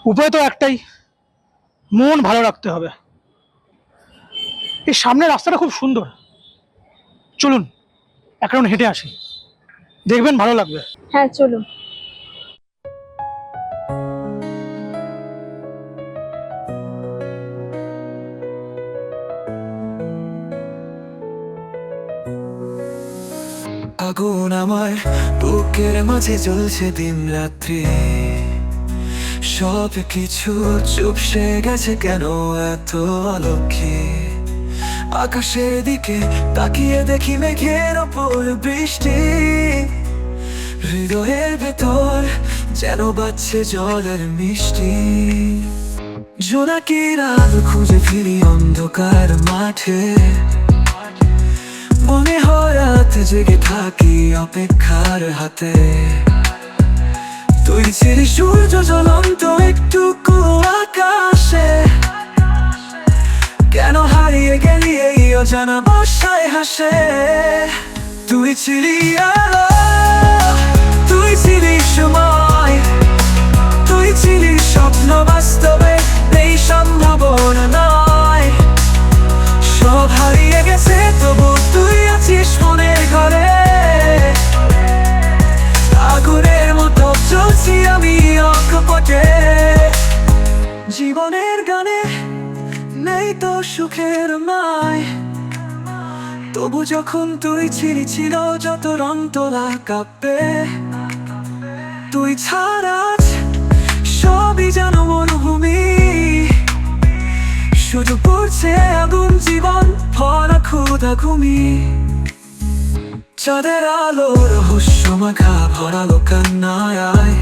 উপায় তো একটাই, মন ভালো রাখতে হবে। এই সামনের রাস্তাটা খুব সুন্দর, চলুন এক রাউন্ড হেঁটে আসি, দেখবেন ভালো লাগবে। হ্যাঁ চলো। আগুন আমার বুকের মাঝে জ্বলছে দিন রাত্রি, সব কিছু চুপসে গেছে কেন এত অলক্ষে। আকাশের দিকে তাকিয়ে দেখি মেঘের ওপর বৃষ্টি, হৃদয়ের ভেতর যেন বাজছে জলের মিষ্টি। জোনাকির আলো খুঁজে ফিরি অন্ধকার মাঠে, মনে হয় রাত জেগে থাকি অপেক্ষার হাতে। তুই ছিলি সূর্য জ্বলন্ত একটুকু আকাশে, কেন হারিয়ে গেলি এই অজানা বর্ষায় হাসে। তুই ছিলি আলো, তুই ছিলি সময়, তুই ছিলি স্বপ্ন বাস্তবে এই সম্ভাবনা নয়। সব হারিয়ে গেছে তবু তুই আছিস মনের ঘরে, আগুনের মতো চলছি আমি অকপটে। জীবনের গানে নেই তো সুখের মায়, তবু যখন তুই ছিলি ছিল যত রং তোলা কাঁপবে। তুই ছাড়া সবই যেন মরুভূমি, শুধু পড়ছে আগুন জীবন ভরা ক্ষুধা ঘুমি। চাঁদের আলো রহস্য মাখা ভরালো কান্নায়,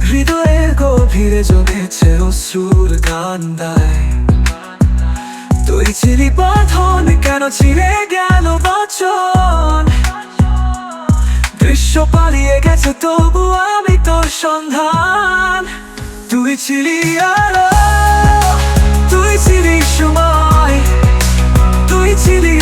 হৃদয়ের গভীরে জমেছে অশ্রুর কান্দায়। তুই ছিলি বাঁধন, কেন ছিঁড়ে গেল বচন। দৃশ্য পালিয়ে গেছে তবু আমি তোর সন্ধান। তুই ছিলি আলো, তুই ছিলি সময়, তুই ছিলি